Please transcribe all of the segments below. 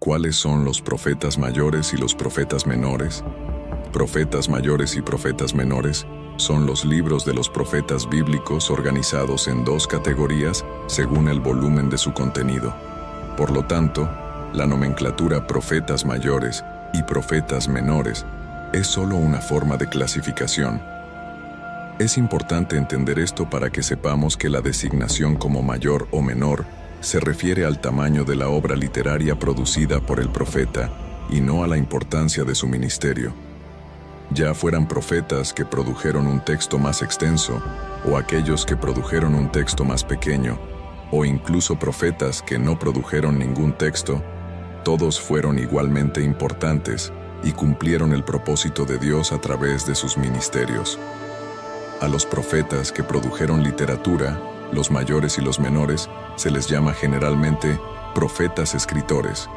¿Cuáles son los profetas mayores y los profetas menores? Profetas mayores y profetas menores son los libros de los profetas bíblicos organizados en dos categorías según el volumen de su contenido. Por lo tanto, la nomenclatura profetas mayores y profetas menores es solo una forma de clasificación. Es importante entender esto para que sepamos que la designación como mayor o menor se refiere al tamaño de la obra literaria producida por el profeta y no a la importancia de su ministerio. Ya fueran profetas que produjeron un texto más extenso, o aquellos que produjeron un texto más pequeño, o incluso profetas que no produjeron ningún texto, todos fueron igualmente importantes y cumplieron el propósito de Dios a través de sus ministerios. A los profetas que produjeron literatura, los mayores y los menores, se les llama generalmente profetas escritores.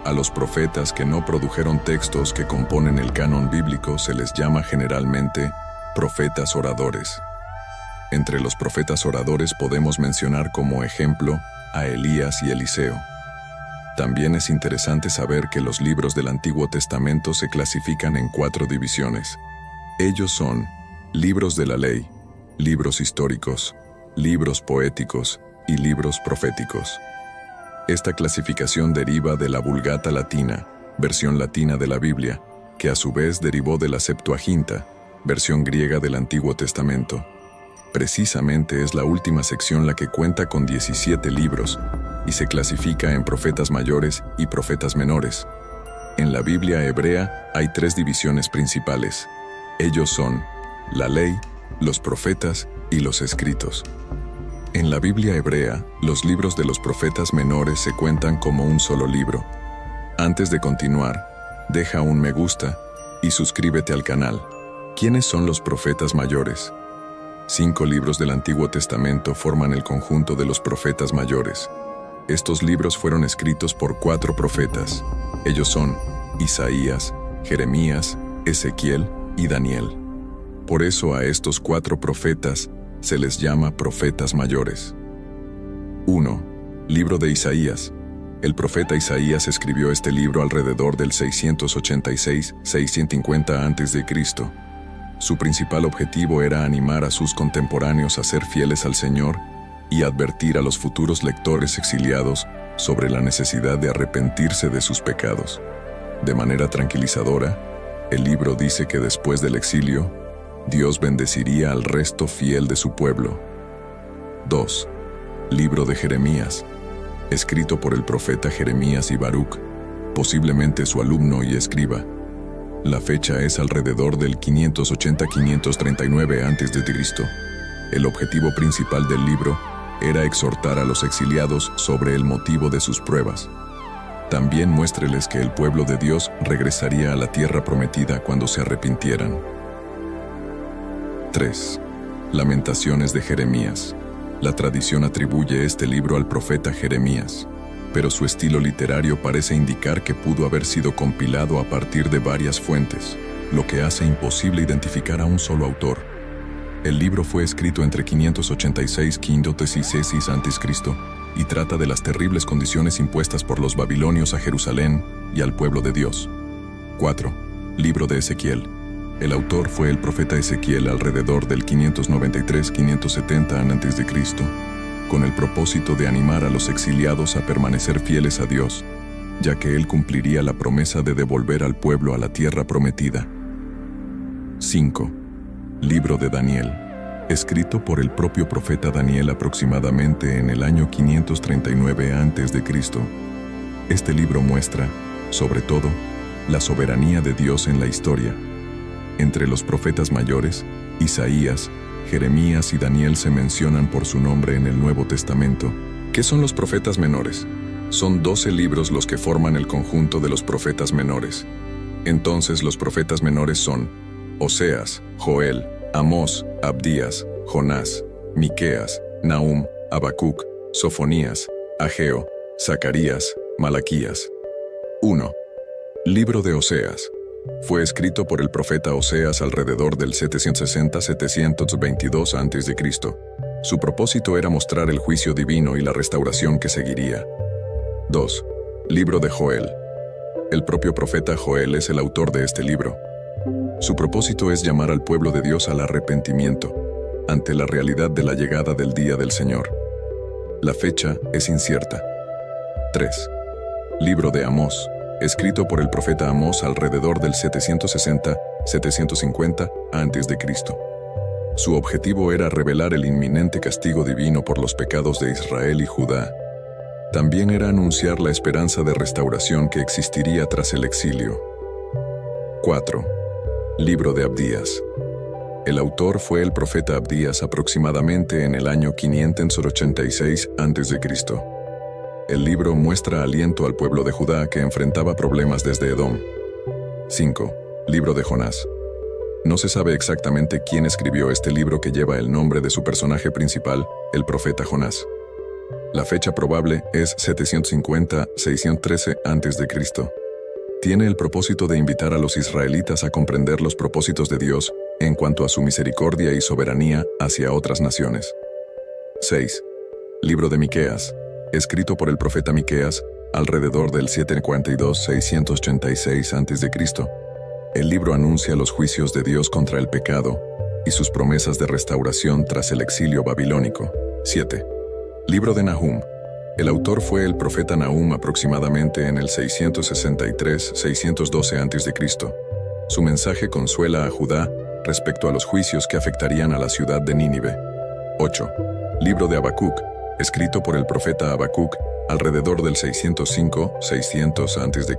A los profetas que no produjeron textos que componen el canon bíblico se les llama generalmente profetas oradores. Entre los profetas oradores podemos mencionar como ejemplo a Elías y Eliseo. También es interesante saber que los libros del Antiguo Testamento se clasifican en 4 divisiones. Ellos son libros de la ley, libros históricos, libros poéticos y libros proféticos. Esta clasificación deriva de la Vulgata Latina, versión latina de la Biblia, que a su vez derivó de la Septuaginta, versión griega del Antiguo Testamento. Precisamente es la última sección la que cuenta con 17 libros y se clasifica en profetas mayores y profetas menores. En la Biblia hebrea hay 3 divisiones principales. Ellos son la ley, los profetas y los escritos. En la Biblia hebrea, los libros de los profetas menores se cuentan como un solo libro. Antes de continuar, deja un me gusta y suscríbete al canal. ¿Quiénes son los profetas mayores? 5 libros del Antiguo Testamento forman el conjunto de los profetas mayores. Estos libros fueron escritos por 4 profetas. Ellos son Isaías, Jeremías, Ezequiel y Daniel. Por eso a estos 4 profetas se les llama profetas mayores. 1. Libro de Isaías. El profeta Isaías escribió este libro alrededor del 686-650 a.C. Su principal objetivo era animar a sus contemporáneos a ser fieles al Señor y advertir a los futuros lectores exiliados sobre la necesidad de arrepentirse de sus pecados. De manera tranquilizadora, el libro dice que después del exilio, Dios bendeciría al resto fiel de su pueblo. 2. Libro de Jeremías, escrito por el profeta Jeremías y Baruc, posiblemente su alumno y escriba. La fecha es alrededor del 580-539 a.C. El objetivo principal del libro era exhortar a los exiliados sobre el motivo de sus pruebas. También muéstreles que el pueblo de Dios regresaría a la tierra prometida cuando se arrepintieran. 3. Lamentaciones de Jeremías. La tradición atribuye este libro al profeta Jeremías, pero su estilo literario parece indicar que pudo haber sido compilado a partir de varias fuentes, lo que hace imposible identificar a un solo autor. El libro fue escrito entre 586 y 516 a.C. y trata de las terribles condiciones impuestas por los babilonios a Jerusalén y al pueblo de Dios. 4. Libro de Ezequiel. El autor fue el profeta Ezequiel alrededor del 593-570 a.C., con el propósito de animar a los exiliados a permanecer fieles a Dios, ya que él cumpliría la promesa de devolver al pueblo a la tierra prometida. 5. Libro de Daniel, escrito por el propio profeta Daniel aproximadamente en el año 539 a.C. Este libro muestra, sobre todo, la soberanía de Dios en la historia. Entre los profetas mayores, Isaías, Jeremías y Daniel se mencionan por su nombre en el Nuevo Testamento. ¿Qué son los profetas menores? Son 12 libros los que forman el conjunto de los profetas menores. Entonces los profetas menores son Oseas, Joel, Amós, Abdías, Jonás, Miqueas, Nahum, Habacuc, Sofonías, Ageo, Zacarías, Malaquías. 1. Libro de Oseas. Fue escrito por el profeta Oseas alrededor del 760-722 a.C. Su propósito era mostrar el juicio divino y la restauración que seguiría. 2. Libro de Joel. El propio profeta Joel es el autor de este libro. Su propósito es llamar al pueblo de Dios al arrepentimiento, ante la realidad de la llegada del día del Señor. La fecha es incierta. 3. Libro de Amós, escrito por el profeta Amós alrededor del 760-750 a.C. Su objetivo era revelar el inminente castigo divino por los pecados de Israel y Judá. También era anunciar la esperanza de restauración que existiría tras el exilio. 4. Libro de Abdías. El autor fue el profeta Abdías aproximadamente en el año 586 a.C. El libro muestra aliento al pueblo de Judá que enfrentaba problemas desde Edom. 5. Libro de Jonás. No se sabe exactamente quién escribió este libro que lleva el nombre de su personaje principal, el profeta Jonás. La fecha probable es 750-613 a.C. Tiene el propósito de invitar a los israelitas a comprender los propósitos de Dios en cuanto a su misericordia y soberanía hacia otras naciones. 6. Libro de Miqueas, escrito por el profeta Miqueas alrededor del 742-686 a.C. El libro anuncia los juicios de Dios contra el pecado y sus promesas de restauración tras el exilio babilónico. 7. Libro de Nahum. El autor fue el profeta Nahum aproximadamente en el 663-612 a.C. Su mensaje consuela a Judá respecto a los juicios que afectarían a la ciudad de Nínive. 8. Libro de Habacuc, escrito por el profeta Habacuc alrededor del 605-600 a.C.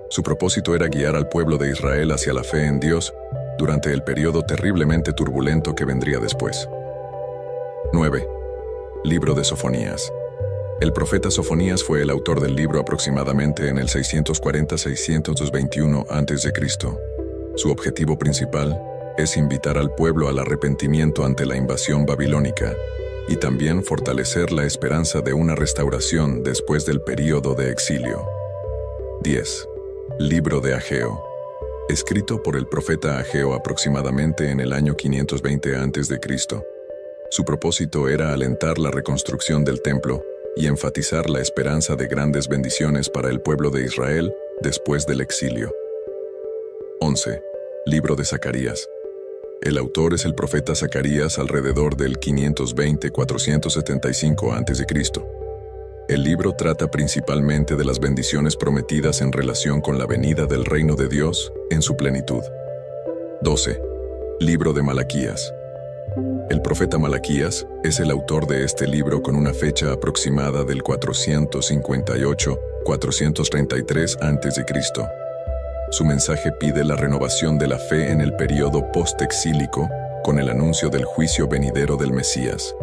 Su propósito era guiar al pueblo de Israel hacia la fe en Dios durante el periodo terriblemente turbulento que vendría después. 9. Libro de Sofonías. El profeta Sofonías fue el autor del libro aproximadamente en el 640-621 a.C. Su objetivo principal es invitar al pueblo al arrepentimiento ante la invasión babilónica y también fortalecer la esperanza de una restauración después del período de exilio. 10. Libro de Ageo. Escrito por el profeta Ageo aproximadamente en el año 520 a.C. Su propósito era alentar la reconstrucción del templo y enfatizar la esperanza de grandes bendiciones para el pueblo de Israel después del exilio. 11. Libro de Zacarías. El autor es el profeta Zacarías alrededor del 520-475 a.C. El libro trata principalmente de las bendiciones prometidas en relación con la venida del reino de Dios en su plenitud. 12. Libro de Malaquías. El profeta Malaquías es el autor de este libro con una fecha aproximada del 458-433 a.C. Su mensaje pide la renovación de la fe en el período post-exílico con el anuncio del juicio venidero del Mesías.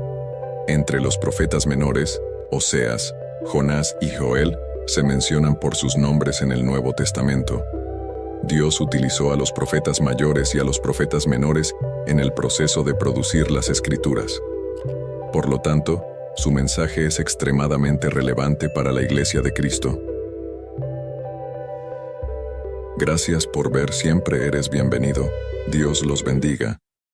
Entre los profetas menores, Oseas, Jonás y Joel se mencionan por sus nombres en el Nuevo Testamento. Dios utilizó a los profetas mayores y a los profetas menores en el proceso de producir las Escrituras. Por lo tanto, su mensaje es extremadamente relevante para la Iglesia de Cristo. Gracias por ver. Siempre eres bienvenido. Dios los bendiga.